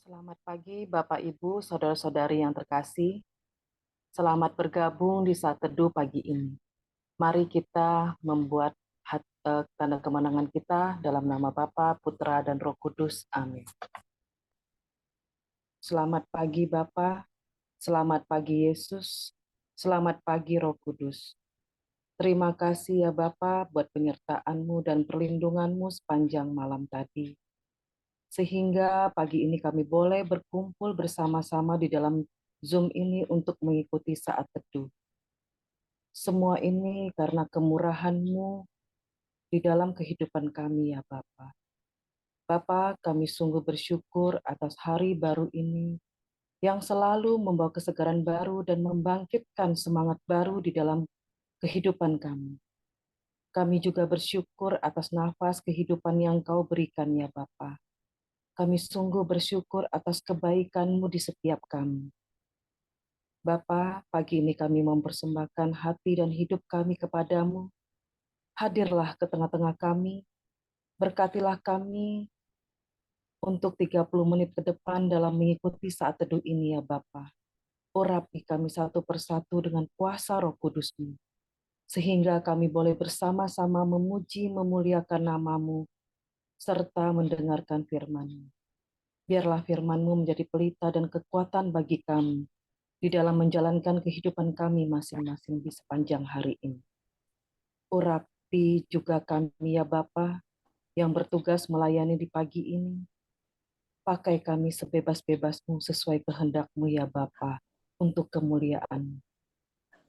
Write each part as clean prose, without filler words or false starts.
Selamat pagi Bapak Ibu, saudara-saudari yang terkasih. Selamat bergabung di saat teduh pagi ini. Mari kita membuat tanda kemenangan kita dalam nama Bapa, Putra, dan Roh Kudus. Amin. Selamat pagi Bapa, selamat pagi Yesus, selamat pagi Roh Kudus. Terima kasih ya Bapa buat penyertaan-Mu dan perlindungan-Mu sepanjang malam tadi. Sehingga pagi ini kami boleh berkumpul bersama-sama di dalam Zoom ini untuk mengikuti saat teduh. Semua ini karena kemurahan-Mu di dalam kehidupan kami ya Bapa. Bapa, kami sungguh bersyukur atas hari baru ini yang selalu membawa kesegaran baru dan membangkitkan semangat baru di dalam kehidupan kami. Kami juga bersyukur atas nafas kehidupan yang Kau berikan ya Bapa. Kami sungguh bersyukur atas kebaikan-Mu di setiap kami. Bapa, pagi ini kami mempersembahkan hati dan hidup kami kepadamu. Hadirlah ke tengah-tengah kami, berkatilah kami untuk 30 menit ke depan dalam mengikuti saat teduh ini ya Bapa. Urapi kami satu persatu dengan kuasa Roh Kudus-Mu, sehingga kami boleh bersama-sama memuji memuliakan nama-Mu, serta mendengarkan firman-Mu. Biarlah firman-Mu menjadi pelita dan kekuatan bagi kami di dalam menjalankan kehidupan kami masing-masing di sepanjang hari ini. Urapi juga kami ya Bapa yang bertugas melayani di pagi ini. Pakai kami sebebas-bebas-Mu sesuai kehendak-Mu ya Bapa untuk kemuliaan.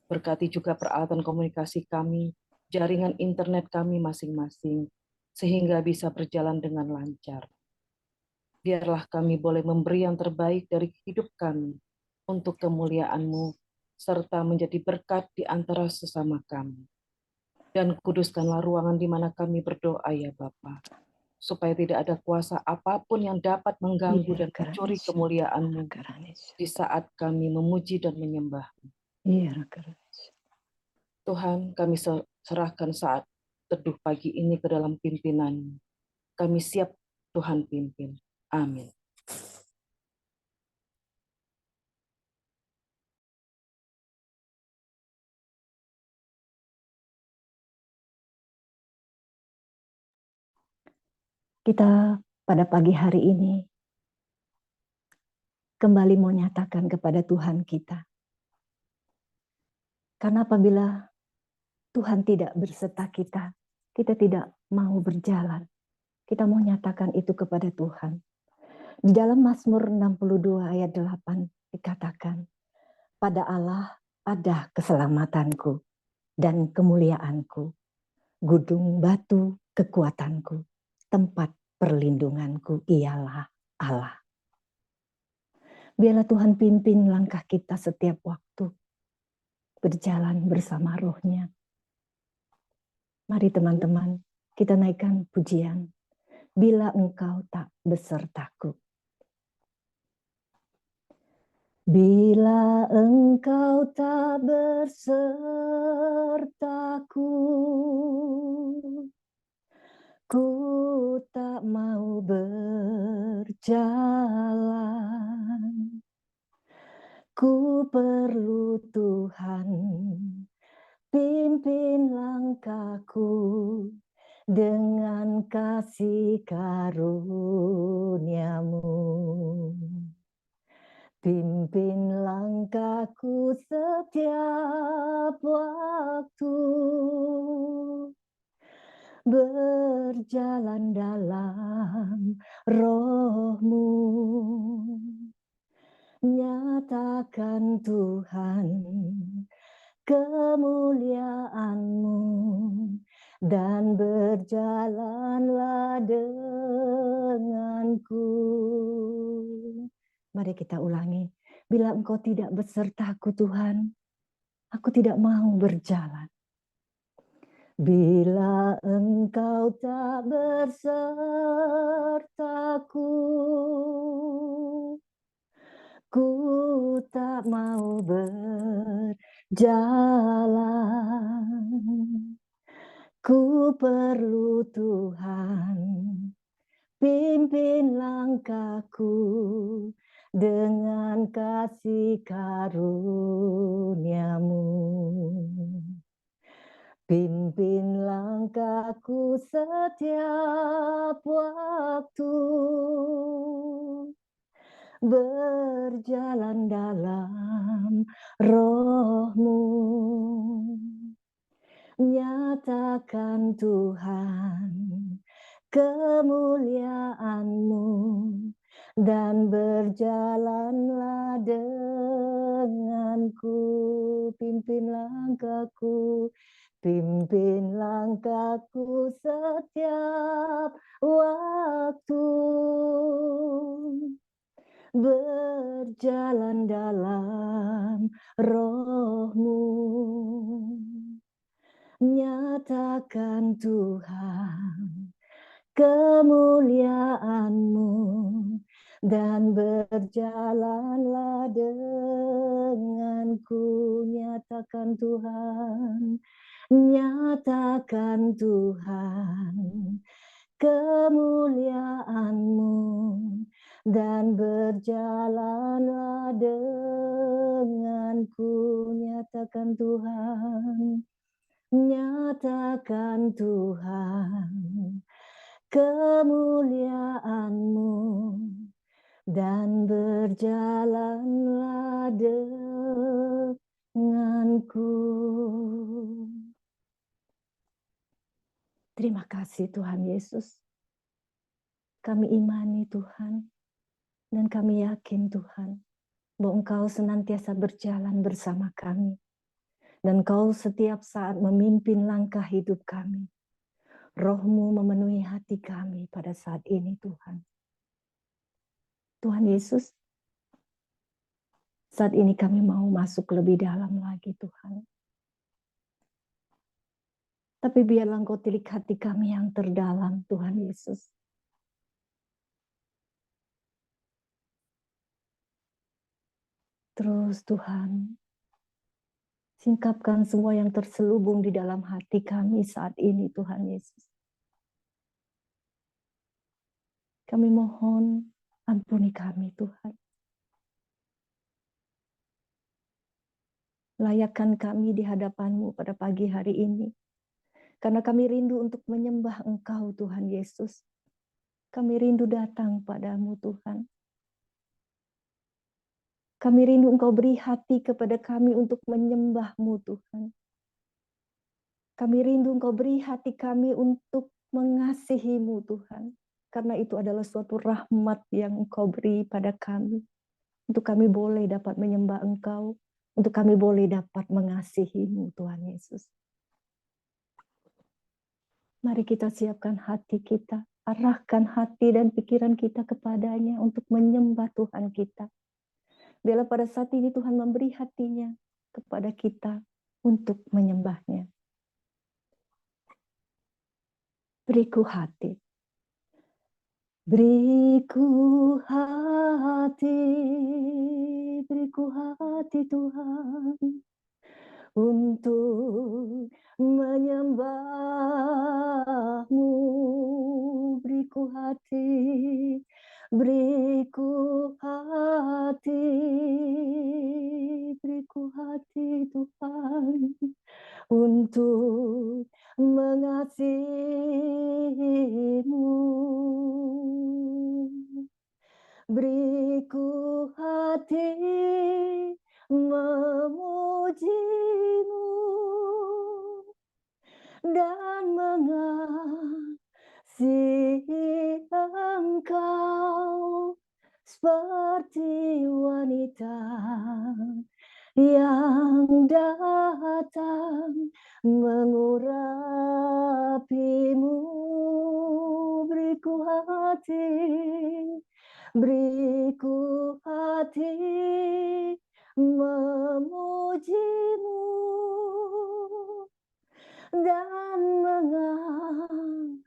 Berkati juga peralatan komunikasi kami, jaringan internet kami masing-masing, sehingga bisa berjalan dengan lancar. Biarlah kami boleh memberi yang terbaik dari hidup kami untuk kemuliaan-Mu, serta menjadi berkat di antara sesama kami. Dan kuduskanlah ruangan di mana kami berdoa ya Bapa, supaya tidak ada kuasa apapun yang dapat mengganggu dan mencuri kemuliaan-Mu di saat kami memuji dan menyembah. Tuhan, kami serahkan saat teduh pagi ini ke dalam pimpinan-Mu. Kami siap Tuhan pimpin. Amin. Kita pada pagi hari ini kembali mau nyatakan kepada Tuhan kita. Karena apabila Tuhan tidak berserta kita, kita tidak mau berjalan. Kita mau nyatakan itu kepada Tuhan. Di dalam Mazmur 62 ayat 8 dikatakan, pada Allah ada keselamatanku dan kemuliaanku, gunung batu kekuatanku, tempat perlindunganku ialah Allah. Biarlah Tuhan pimpin langkah kita setiap waktu, berjalan bersama Roh-Nya. Mari teman-teman, kita naikkan pujian. Bila Engkau tak besertaku. Bila Engkau tak bersertaku, ku tak mau berjalan. Ku perlu Tuhan, pimpin langkahku dengan kasih karunia-Mu. Pimpin langkahku setiap waktu, berjalan dalam Roh-Mu. Nyatakan Tuhan kemuliaan-Mu dan berjalanlah denganku. Mari kita ulangi. Bila Engkau tidak besertaku Tuhan, aku tidak mau berjalan. Bila Engkau tak bersertaku, ku tak mau berjalan. Ku perlu Tuhan, Pimpin langkahku dengan kasih karunia-Mu. Pimpin langkahku setiap waktu, berjalan dalam Roh-Mu. Nyatakan Tuhan kemuliaan-Mu dan berjalanlah denganku. Pimpin langkahku, pimpin langkahku setiap waktu, berjalan dalam Roh-Mu. Nyatakan Tuhan kemuliaan-Mu dan berjalanlah denganku. Nyatakan Tuhan, nyatakan Tuhan kemuliaan-Mu dan berjalanlah denganku. Nyatakan Tuhan, nyatakan Tuhan kemuliaan-Mu dan berjalanlah denganku. Terima kasih Tuhan Yesus. Kami imani Tuhan, dan kami yakin Tuhan, bahwa Engkau senantiasa berjalan bersama kami. Dan Engkau setiap saat memimpin langkah hidup kami. Roh-Mu memenuhi hati kami pada saat ini Tuhan. Tuhan Yesus, saat ini kami mau masuk lebih dalam lagi Tuhan. Tapi biarlah Engkau tilik hati kami yang terdalam Tuhan Yesus. Terus Tuhan, singkapkan semua yang terselubung di dalam hati kami saat ini Tuhan Yesus. Kami mohon ampuni kami Tuhan. Layakkan kami di hadapan-Mu pada pagi hari ini. Karena kami rindu untuk menyembah Engkau Tuhan Yesus. Kami rindu datang padamu Tuhan. Kami rindu Engkau beri hati kepada kami untuk menyembah-Mu Tuhan. Kami rindu Engkau beri hati kami untuk mengasihi-Mu Tuhan. Karena itu adalah suatu rahmat yang Engkau beri pada kami. Untuk kami boleh dapat menyembah Engkau. Untuk kami boleh dapat mengasihi-Mu Tuhan Yesus. Mari kita siapkan hati kita. Arahkan hati dan pikiran kita kepadanya untuk menyembah Tuhan kita. Biarlah pada saat ini Tuhan memberi hatinya kepada kita untuk menyembahnya. Beriku hati. Beriku hati Tuhan untuk menyembah-Mu. Beriku hati Tuhan untuk mengasihi-Mu. Beriku hati memuji-Mu dan mengasihi Engkau seperti wanita yang datang mengurapi-Mu. Beriku hati memuji-Mu dan mengasihi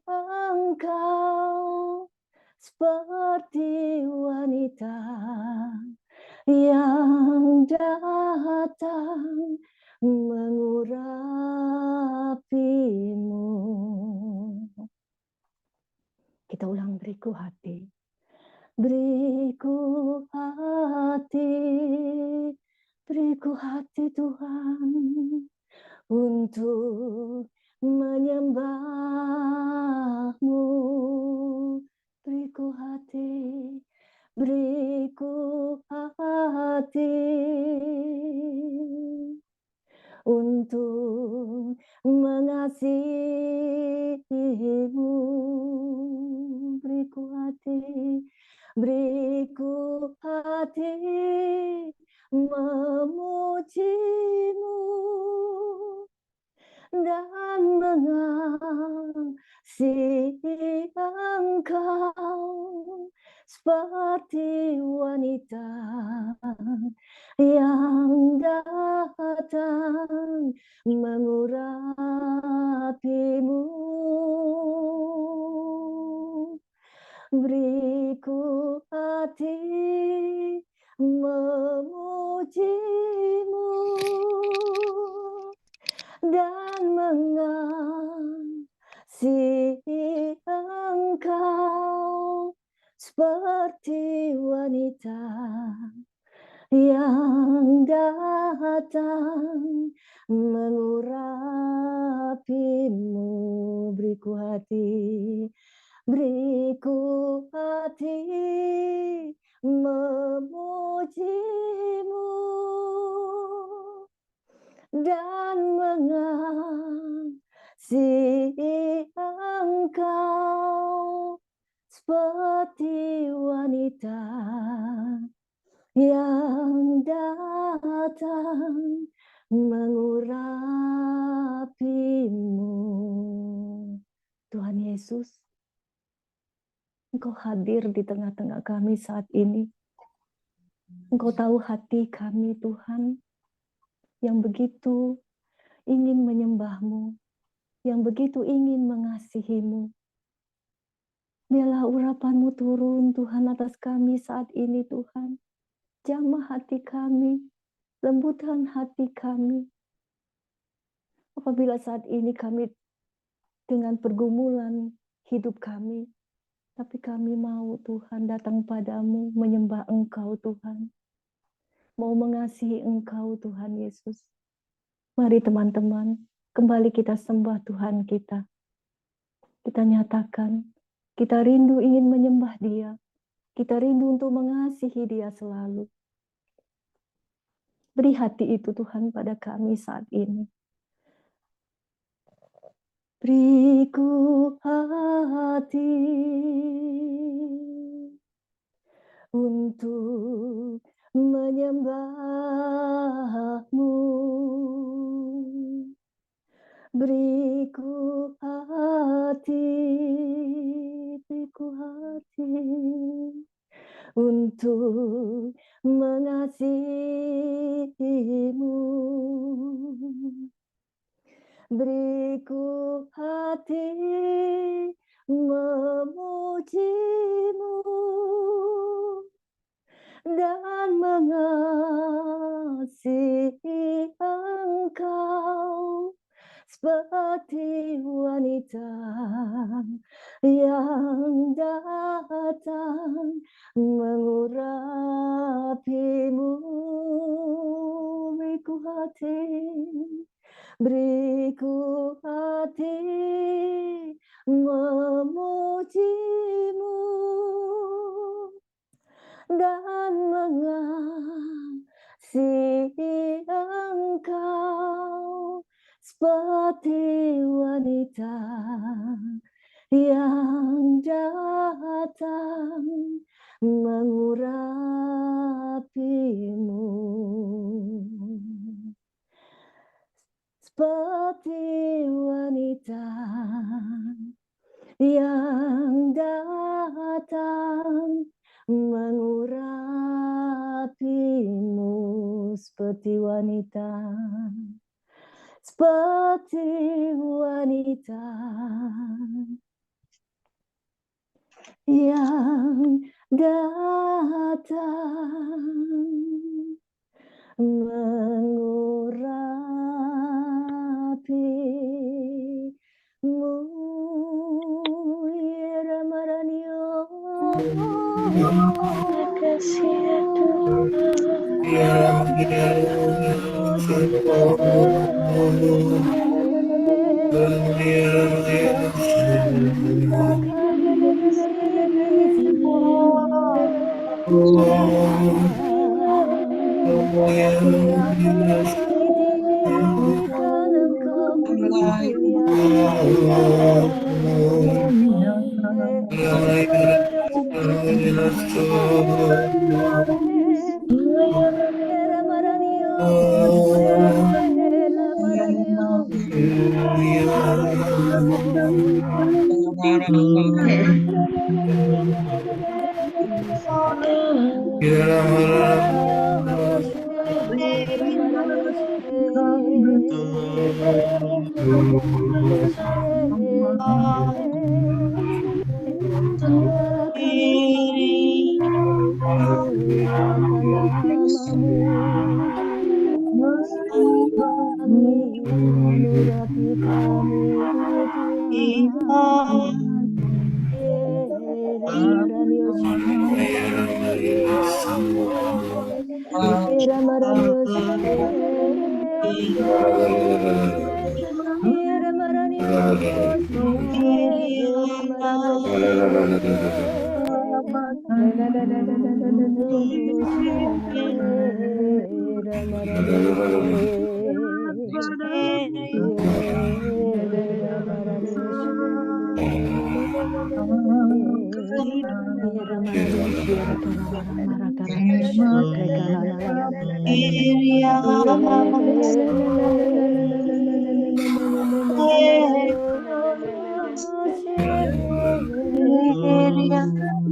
Engkau seperti wanita yang datang mengurapi-Mu. Kita ulang, beriku hati. Beriku hati, beriku hati Tuhan, untuk menyembah-Mu. Beriku hati, beriku hati, untuk mengasihi-Mu. Beriku hati, beriku hati, memuji-Mu dan mengasihi Engkau seperti wanita yang datang mengurapi-Mu. Beriku hati memuji-Mu dan mengasihi Engkau seperti wanita yang datang mengurapi-Mu. Beriku hati, beriku hati, memuji-Mu dan mengasihi Engkau seperti wanita yang datang mengurapi-Mu. Tuhan Yesus, Engkau hadir di tengah-tengah kami saat ini. Engkau tahu hati kami, Tuhan, yang begitu ingin menyembah-Mu, yang begitu ingin mengasihi-Mu. Biarlah urapan-Mu turun, Tuhan, atas kami saat ini, Tuhan. Jamah hati kami, lembutkan hati kami. Apabila saat ini kami dengan pergumulan hidup kami, tapi kami mau, Tuhan, datang padamu, menyembah Engkau, Tuhan. Mau mengasihi Engkau, Tuhan Yesus. Mari teman-teman, kembali kita sembah Tuhan kita. Kita nyatakan, kita rindu ingin menyembah Dia. Kita rindu untuk mengasihi Dia selalu. Beri hati itu, Tuhan, pada kami saat ini. Beriku hati untuk menyembah-Mu. Beriku hati, beriku hati untuk mengasihi-Mu. Beriku hati memuji-Mu dan mengasihi Engkau seperti wanita yang datang mengurapi-Mu. Beriku hati, beriku hati memuji-Mu dan mengasihi Engkau seperti wanita yang datang mengurapi-Mu. Seperti wanita yang datang mengurapi-Mu. Seperti wanita, seperti wanita yang datang mengurapi-Mu. Makasih ya Tuhan. Berapa kali dinyatakan Engkau mulia, Era maranio, la maranio, la Segala kami memuliakan namamu, kami mengurapi kami Tuhan. Era maranio era maranio era maranio era maranio era maranio era maranio Era maranio era kala mara mara karane shakre kala la la la la la la la la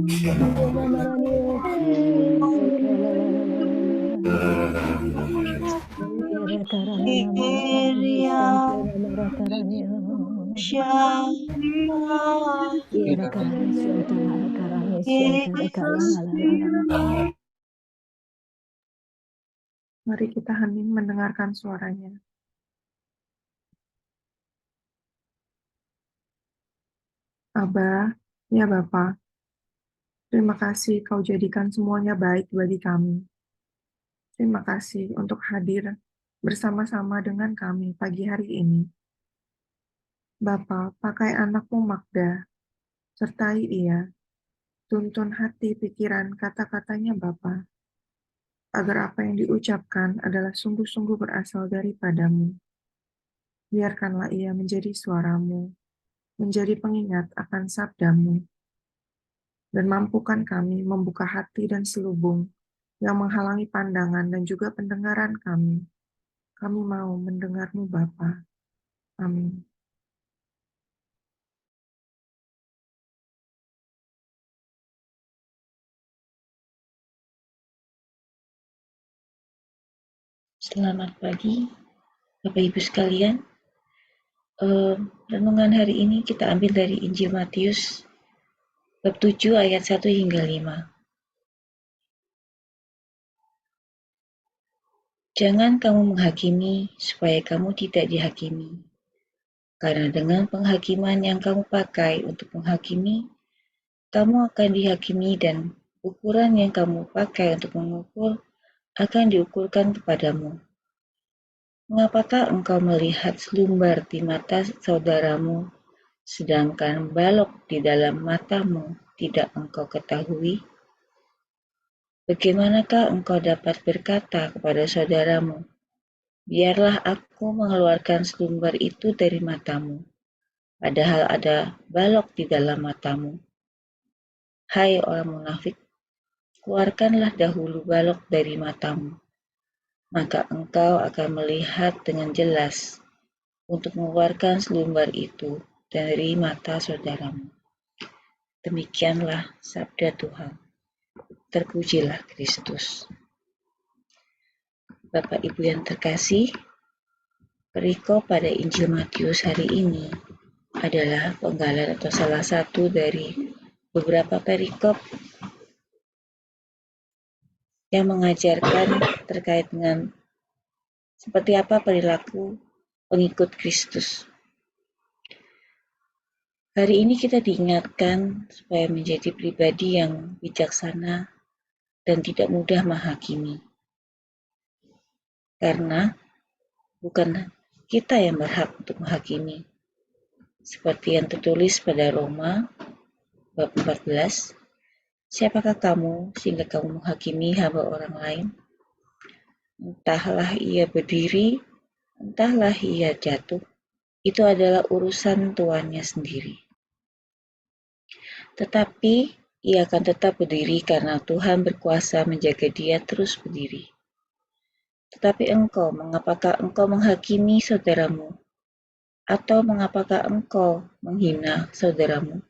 Era maranio kala la la la la la la Era karana mara karane shakre mara karane Era karane shantala karane shantala kala la la la la la Mari kita hening mendengarkan suaranya. Aba, ya Bapa, terima kasih Kau jadikan semuanya baik bagi kami. Terima kasih untuk hadir bersama-sama dengan kami pagi hari ini. Bapa, pakai anakmu Magda, sertai ia, tuntun hati, pikiran, kata-katanya Bapa, agar apa yang diucapkan adalah sungguh-sungguh berasal daripadamu. Biarkanlah ia menjadi suaramu, menjadi pengingat akan sabdamu, dan mampukan kami membuka hati dan selubung yang menghalangi pandangan dan juga pendengaran kami. Kami mau mendengarmu Bapa. Amin. Selamat pagi, Bapak Ibu sekalian. Renungan hari ini kita ambil dari Injil Matius bab 7 ayat 1 hingga 5. Jangan kamu menghakimi supaya kamu tidak dihakimi. Karena dengan penghakiman yang kamu pakai untuk menghakimi, kamu akan dihakimi dan ukuran yang kamu pakai untuk mengukur akan diukurkan kepadamu. Mengapakah engkau melihat selumbar di mata saudaramu, sedangkan balok di dalam matamu tidak engkau ketahui? Bagaimanakah engkau dapat berkata kepada saudaramu, biarlah aku mengeluarkan selumbar itu dari matamu, padahal ada balok di dalam matamu? Hai orang munafik, keluarkanlah dahulu balok dari matamu, maka engkau akan melihat dengan jelas untuk mengeluarkan selumbar itu dari mata saudaramu. Demikianlah sabda Tuhan. Terpujilah Kristus. Bapak Ibu yang terkasih, perikop pada Injil Matius hari ini adalah penggalan atau salah satu dari beberapa perikop yang mengajarkan terkait dengan seperti apa perilaku pengikut Kristus. Hari ini kita diingatkan supaya menjadi pribadi yang bijaksana dan tidak mudah menghakimi. Karena bukan kita yang berhak untuk menghakimi. Seperti yang tertulis pada Roma bab 14, siapakah kamu sehingga kamu menghakimi hamba orang lain? Entahlah ia berdiri, entahlah ia jatuh, itu adalah urusan tuannya sendiri. Tetapi ia akan tetap berdiri karena Tuhan berkuasa menjaga dia terus berdiri. Tetapi engkau, mengapakah engkau menghakimi saudaramu? Atau mengapakah engkau menghina saudaramu?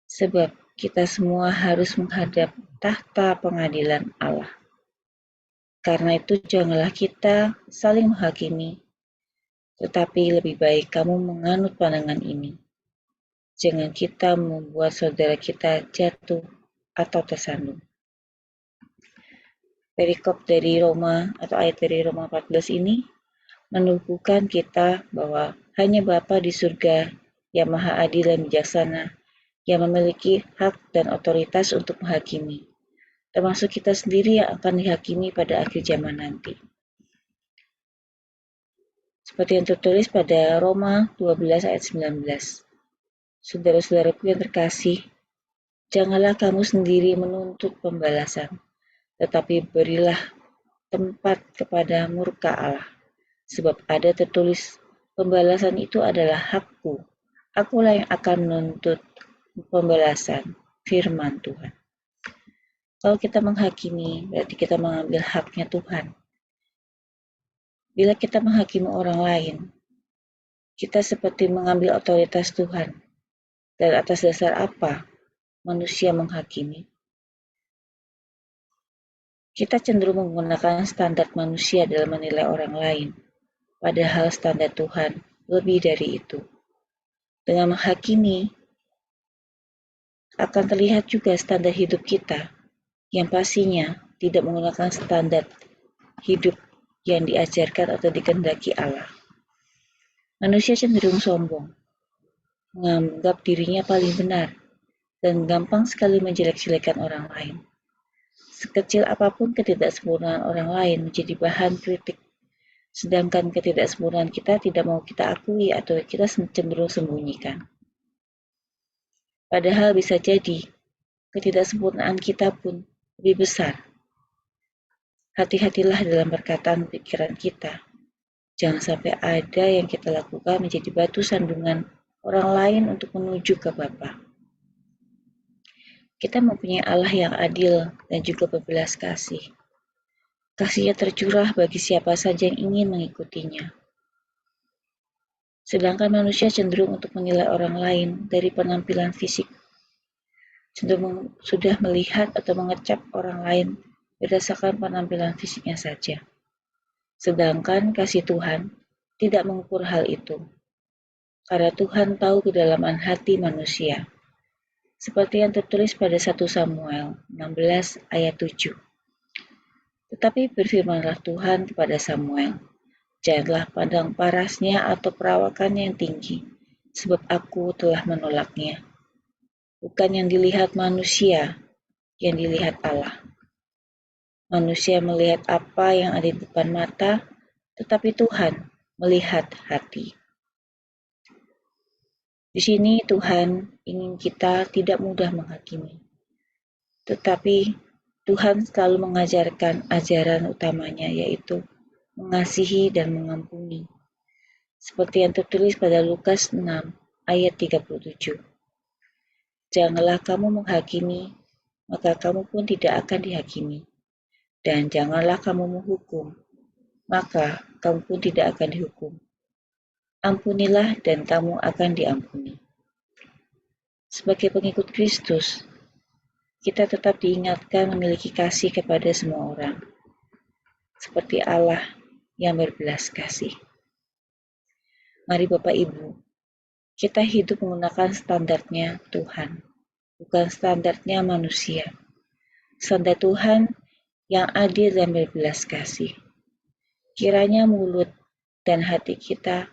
Sebab kita semua harus menghadap tahta pengadilan Allah. Karena itu janganlah kita saling menghakimi, tetapi lebih baik kamu menganut pandangan ini. Jangan kita membuat saudara kita jatuh atau tersandung. Perikop dari Roma atau ayat dari Roma 14 ini menubuhkan kita bahwa hanya Bapa di surga yang maha adil dan bijaksana yang memiliki hak dan otoritas untuk menghakimi, termasuk kita sendiri yang akan dihakimi pada akhir zaman nanti. Seperti yang tertulis pada Roma 12 ayat 19. Saudara-saudaraku yang terkasih, janganlah kamu sendiri menuntut pembalasan, tetapi berilah tempat kepada murka Allah. Sebab ada tertulis, pembalasan itu adalah hakku. Akulah yang akan menuntut pembalasan, firman Tuhan. Kalau kita menghakimi, berarti kita mengambil haknya Tuhan. Bila kita menghakimi orang lain, kita seperti mengambil otoritas Tuhan. Dan atas dasar apa manusia menghakimi? Kita cenderung menggunakan standar manusia dalam menilai orang lain, padahal standar Tuhan lebih dari itu. Dengan menghakimi, akan terlihat juga standar hidup kita, yang pastinya tidak menggunakan standar hidup yang diajarkan atau dikehendaki Allah. Manusia cenderung sombong, menganggap dirinya paling benar, dan gampang sekali menjelek-jelekan orang lain. Sekecil apapun ketidaksempurnaan orang lain menjadi bahan kritik, sedangkan ketidaksempurnaan kita tidak mau kita akui atau kita cenderung sembunyikan. Padahal bisa jadi ketidaksempurnaan kita pun lebih besar. Hati-hatilah dalam perkataan pikiran kita. Jangan sampai ada yang kita lakukan menjadi batu sandungan orang lain untuk menuju ke Bapa. Kita mempunyai Allah yang adil dan juga berbelas kasih. Kasih-Nya tercurah bagi siapa saja yang ingin mengikutinya. Sedangkan manusia cenderung untuk menilai orang lain dari penampilan fisik. Cenderung sudah melihat atau mengecap orang lain berdasarkan penampilan fisiknya saja. Sedangkan kasih Tuhan tidak mengukur hal itu. Karena Tuhan tahu kedalaman hati manusia. Seperti yang tertulis pada 1 Samuel 16 ayat 7. Tetapi berfirmanlah Tuhan kepada Samuel, janganlah pandang parasnya atau perawakannya yang tinggi, sebab aku telah menolaknya. Bukan yang dilihat manusia, yang dilihat Allah. Manusia melihat apa yang ada di depan mata, tetapi Tuhan melihat hati. Di sini Tuhan ingin kita tidak mudah menghakimi. Tetapi Tuhan selalu mengajarkan ajaran utamanya, yaitu mengasihi dan mengampuni. Seperti yang tertulis pada Lukas 6 ayat 37. Janganlah kamu menghakimi, maka kamu pun tidak akan dihakimi. Dan janganlah kamu menghukum, maka kamu pun tidak akan dihukum. Ampunilah dan kamu akan diampuni. Sebagai pengikut Kristus, kita tetap diingatkan memiliki kasih kepada semua orang, seperti Allah yang berbelas kasih. Mari Bapak Ibu, kita hidup menggunakan standarnya Tuhan, bukan standarnya manusia. Standar Tuhan yang adil dan berbelas kasih. Kiranya mulut dan hati kita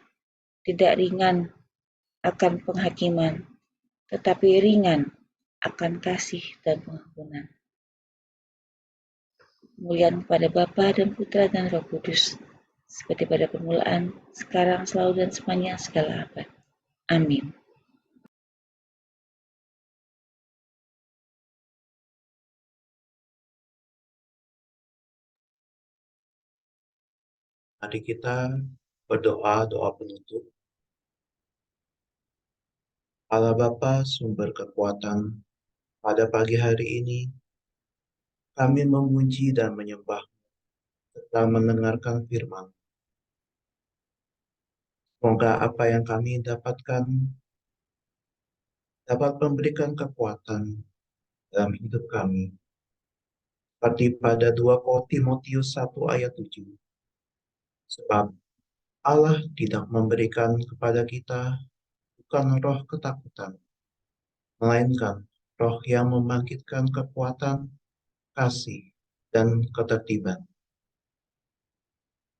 tidak ringan akan penghakiman, tetapi ringan akan kasih dan pengampunan. Kemuliaan kepada Bapa dan Putra dan Roh Kudus, seperti pada permulaan, sekarang, selalu, dan sepanjang segala abad. Amin. Mari kita berdoa doa penutup. Allah Bapa sumber kekuatan, pada pagi hari ini kami memuji dan menyembah serta mendengarkan firman. Semoga apa yang kami dapatkan dapat memberikan kekuatan dalam hidup kami. Seperti pada 2 Timotius 1 ayat 7. Sebab Allah tidak memberikan kepada kita bukan roh ketakutan, melainkan roh yang membangkitkan kekuatan, kasih, dan ketertiban.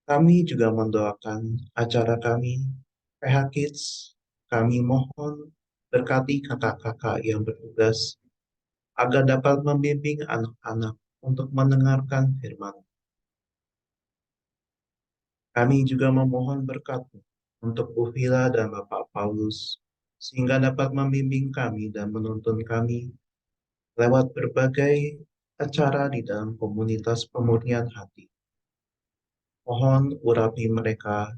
Kami juga mendoakan acara kami, PH Kids. Kami mohon berkati kakak-kakak yang bertugas agar dapat membimbing anak-anak untuk mendengarkan firman. Kami juga memohon berkat untuk Bu Vila dan Bapak Paulus, sehingga dapat membimbing kami dan menuntun kami lewat berbagai acara di dalam komunitas pemurnian hati. Mohon urapi mereka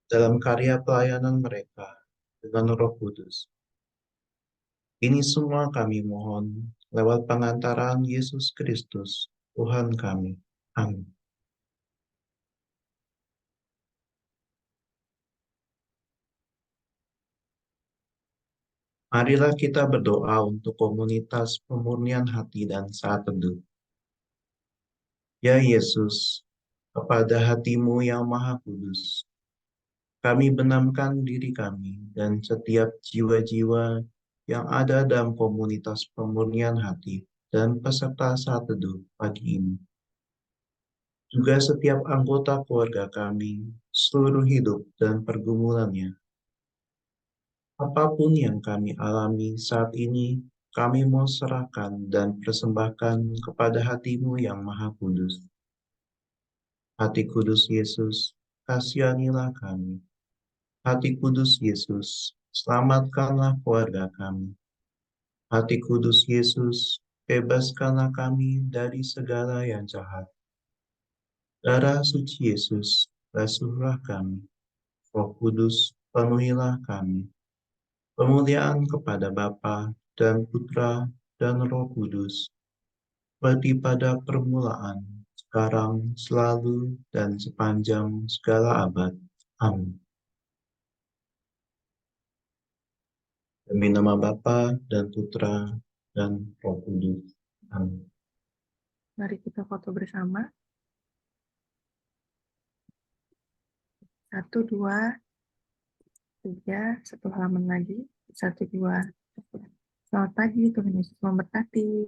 dalam karya pelayanan mereka dengan Roh Kudus. Ini semua kami mohon lewat pengantaran Yesus Kristus, Tuhan kami. Amin. Marilah kita berdoa untuk komunitas pemurnian hati dan saat teduh. Ya Yesus, kepada hatimu yang maha kudus, kami benamkan diri kami dan setiap jiwa-jiwa yang ada dalam komunitas pemurnian hati dan peserta saat teduh pagi ini. Juga setiap anggota keluarga kami, seluruh hidup dan pergumulannya. Apapun yang kami alami saat ini, kami mau serahkan dan persembahkan kepada hatimu yang maha kudus. Hati kudus Yesus, kasihanilah kami. Hati kudus Yesus, selamatkanlah keluarga kami. Hati kudus Yesus, bebaskanlah kami dari segala yang jahat. Darah suci Yesus, basuhlah kami. Roh Kudus, penuhilah kami. Kemuliaan kepada Bapa dan Putra dan Roh Kudus, seperti pada permulaan, sekarang, selalu, dan sepanjang segala abad. Amin. Demi nama Bapa dan Putra dan Roh Kudus. Amin. Mari kita foto bersama. 1, 2, 3, satu halaman lagi. 1, 2, 3. Selamat pagi, Tuhan Yesus memberkati.